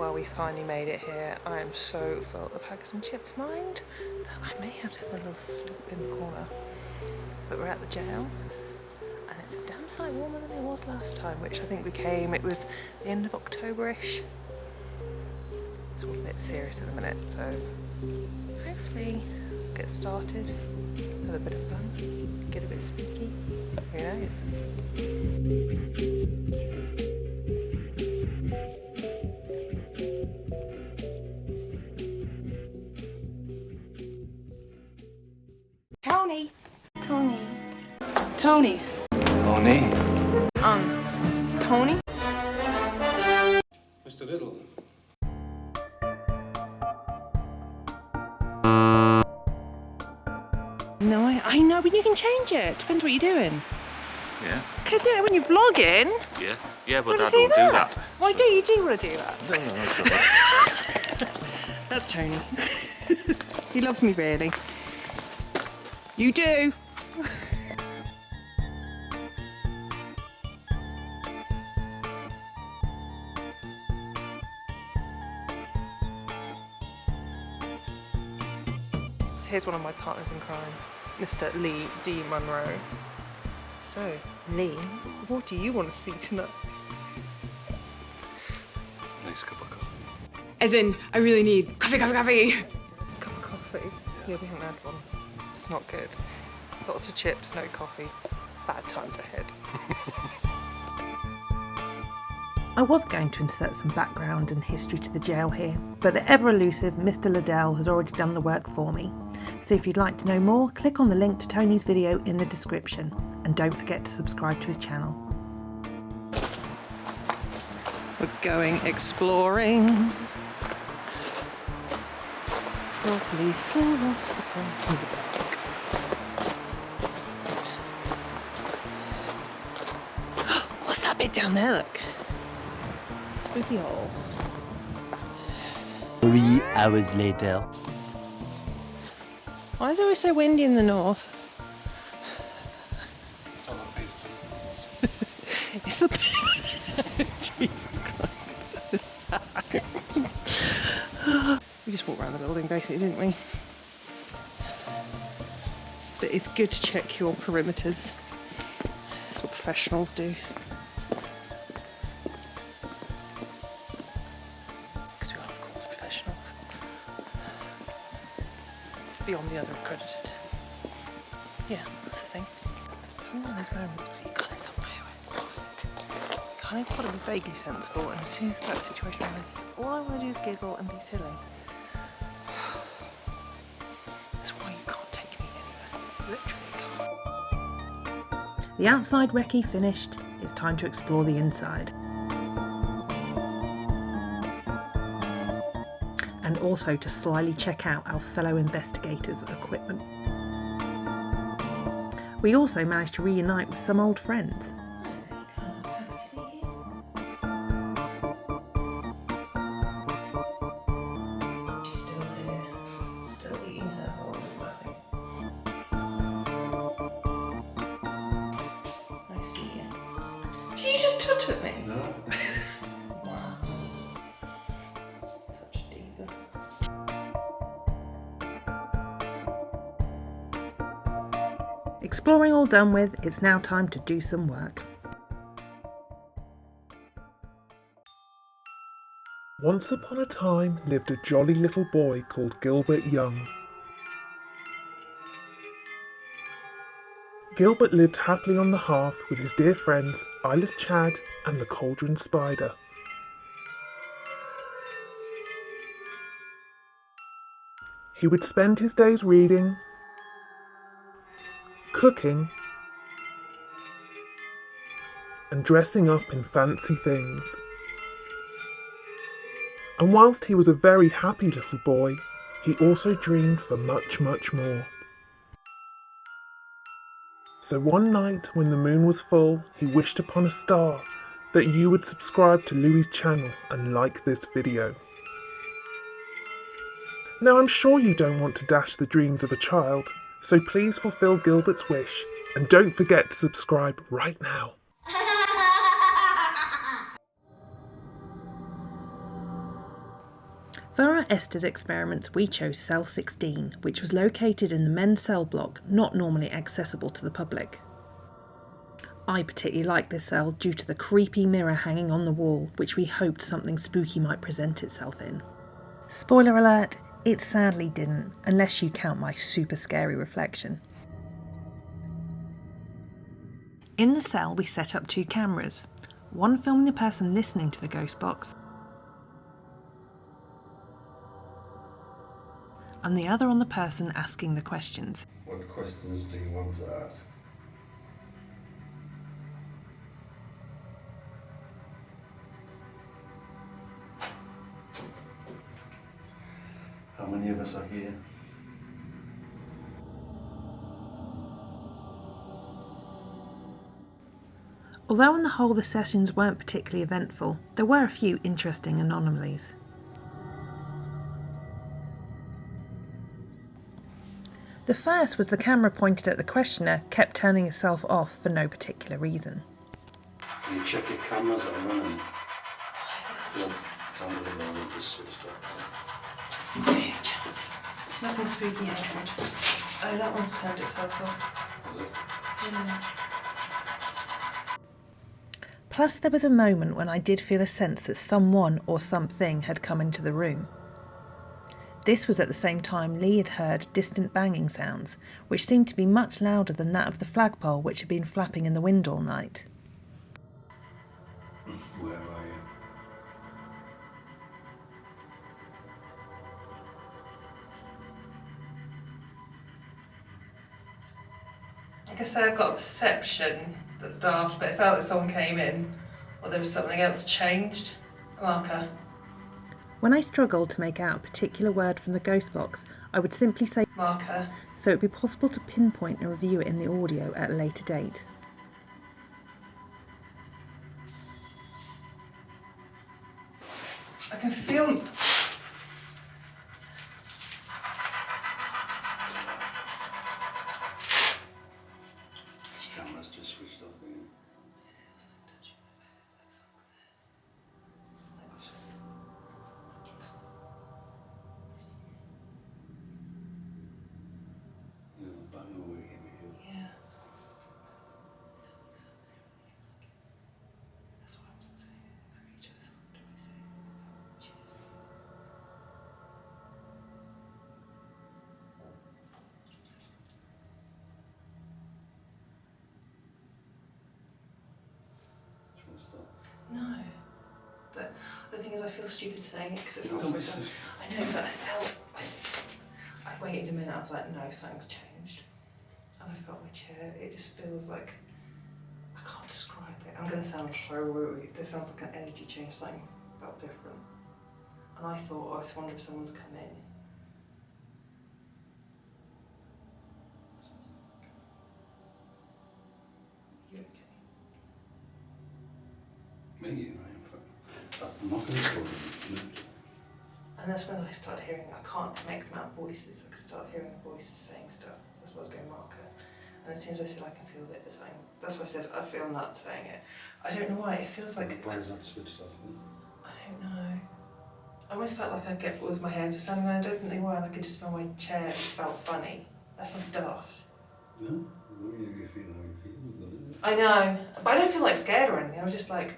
Well, we finally made it here. I am so full of haggis and chips, mind that I may have to have a little sleep in the corner. But we're at the jail, and it's a damn sight warmer than it was last time, which I think we came, it was the end of October-ish. It's all a bit serious at the minute, so hopefully get started, have a bit of fun, get a bit spooky, who knows. Tony. Tony. Tony. Tony. Tony? Mr. Liddell. No, I know, but you can change it. Depends what you're doing. Yeah. Because when you're vlogging... Yeah, but Dad won't do that. Why do you want to do that? No. That's Tony. He loves me, really. You do. So here's one of my partners in crime, Mr. Lee D. MUNRO. So, Lee, what do you want to see tonight? Nice cup of coffee. As in, I really need coffee. Cup of coffee? Yeah, we haven't had one. It's not good. Lots of chips, no coffee. Bad times ahead. I was going to insert some background and history to the jail here, but the ever-elusive Mr. Liddell has already done the work for me. So if you'd like to know more, click on the link to Tony's video in the description. And don't forget to subscribe to his channel. We're going exploring. Probably fall off the point in the dark. What's that bit down there, look? Spooky hole. 3 hours later. Why is it always so windy in the north? It's the Jesus Christ. We just walked around the building basically, didn't we? But it's good to check your perimeters. That's what professionals do. Because we are, of course, professionals. Beyond the other accredited. Yeah, that's the thing. It's one of those moments where you kind of somewhere quiet. You kind of got to be vaguely sensible, and as soon as that situation arises, all I want to do is giggle and be silly. That's why you can't take me anywhere. Literally can't. The outside recce finished. It's time to explore the inside. And also to slyly check out our fellow investigators' equipment. We also managed to reunite with some old friends. She's still here, still eating her whole nothing. I see you. Did you just tut at me? No. Wow. Such a diva. Exploring all done with, it's now time to do some work. Once upon a time lived a jolly little boy called Gilbert Young. Gilbert lived happily on the hearth with his dear friends Eyeless Chad and the Cauldron Spider. He would spend his days reading, cooking, and dressing up in fancy things. And whilst he was a very happy little boy, he also dreamed for much, much more. So one night when the moon was full, he wished upon a star that you would subscribe to Louie's channel and like this video. Now I'm sure you don't want to dash the dreams of a child, so please fulfill Gilbert's wish and don't forget to subscribe right now. Estes experiments, we chose cell 16, which was located in the men's cell block, not normally accessible to the public. I particularly liked this cell due to the creepy mirror hanging on the wall, which we hoped something spooky might present itself in. Spoiler alert, it sadly didn't, unless you count my super scary reflection. In the cell we set up 2 cameras, one filming the person listening to the ghost box, and the other on the person asking the questions. What questions do you want to ask? How many of us are here? Although on the whole the sessions weren't particularly eventful, there were a few interesting anomalies. The first was the camera pointed at the questioner kept turning itself off for no particular reason. Can you check your cameras are running? Yeah, it's under the moment, just switched off. Nothing spooky happened. Oh, that one's turned itself off. Is it? Yeah. Plus there was a moment when I did feel a sense that someone or something had come into the room. This was at the same time Lee had heard distant banging sounds, which seemed to be much louder than that of the flagpole which had been flapping in the wind all night. Where are you? I guess I've got a perception that's daft, but it felt like someone came in, or there was something else changed. A marker. When I struggled to make out a particular word from the ghost box, I would simply say marker, so it would be possible to pinpoint and review it in the audio at a later date. I can feel... Camera's just switched off again. Yeah, the bang over here. Yeah. That's what I was saying. Creatures. What do I say? Cheers. Do you want to stop? No. But the thing is, I feel stupid saying it because it's not Don't so be done. silly. I know, but I felt... I waited a minute, I was like, no, something's changed. And I felt my chair, it just feels like... I can't describe it. I'm going to sound so woo-woo. This sounds like an energy change, something felt different. And I thought, I was wondering if someone's come in. You okay? Me, I am fine. I'm not going to call you. And that's when I started hearing, I can't make them out voices, I could start hearing the voices saying stuff. That's what I was going marker. And as soon as I said I can feel it, it's saying, that's why I said I feel nuts saying it. I don't know why, it feels like... Why is that switched off? I don't know. I always felt like I'd get with my hairs were standing there, I don't think they were, and I could just feel my chair, it felt funny. That sounds daft. No, you feel how you feel, doesn't it? I know, but I don't feel like scared or anything, I was just like,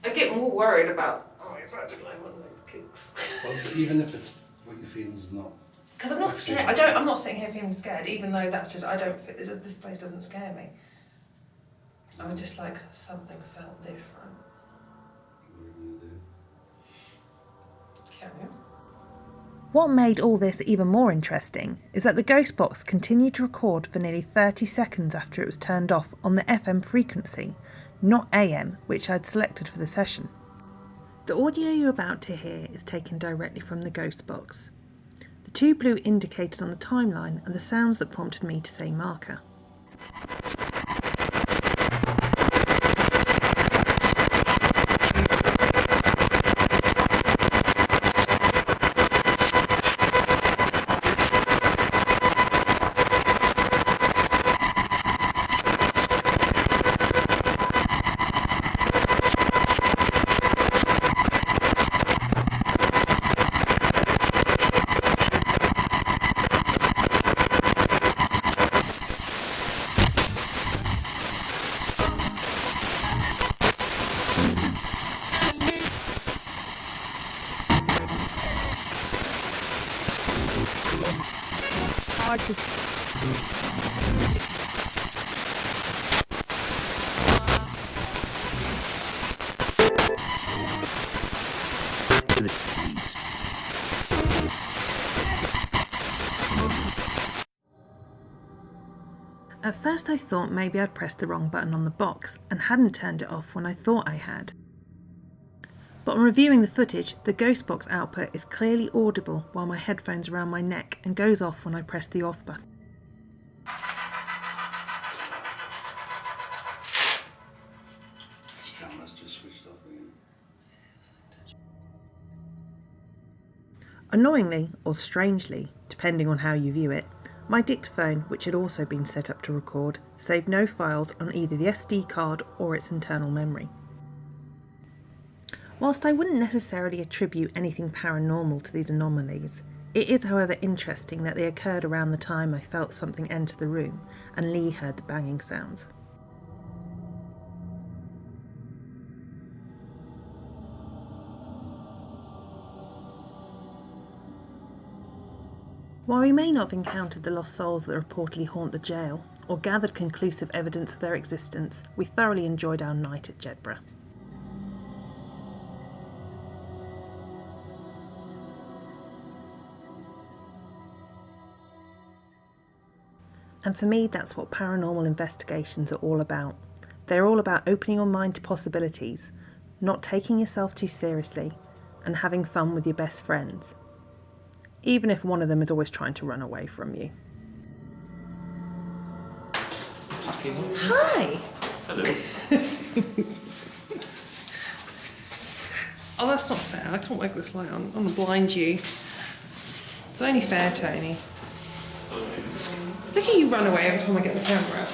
I get more worried about, oh, it sounded like one of those kicks. Well, even if it's what you feel is not. Because I'm not scared. I'm not sitting here feeling scared, even though that's just. I don't. This place doesn't scare me. I was just like something felt different. What are you going to do? Carry on. What made all this even more interesting is that the ghost box continued to record for nearly 30 seconds after it was turned off on the FM frequency, not AM, which I'd selected for the session. The audio you're about to hear is taken directly from the ghost box. The 2 blue indicators on the timeline are the sounds that prompted me to say marker. At first I thought maybe I'd pressed the wrong button on the box and hadn't turned it off when I thought I had. But on reviewing the footage, the ghost box output is clearly audible while my headphone's around my neck and goes off when I press the off button. This camera's just switched off again. Annoyingly, or strangely, depending on how you view it, my dictaphone, which had also been set up to record, saved no files on either the SD card or its internal memory. Whilst I wouldn't necessarily attribute anything paranormal to these anomalies, it is however interesting that they occurred around the time I felt something enter the room and Lee heard the banging sounds. While we may not have encountered the lost souls that reportedly haunt the jail, or gathered conclusive evidence of their existence, we thoroughly enjoyed our night at Jedburgh. And for me, that's what paranormal investigations are all about. They're all about opening your mind to possibilities, not taking yourself too seriously, and having fun with your best friends, even if one of them is always trying to run away from you. Hi! Hello. Oh, that's not fair. I can't work this light on. I'm gonna blind you. It's only fair, Tony. Look at you run away every time I get the camera up.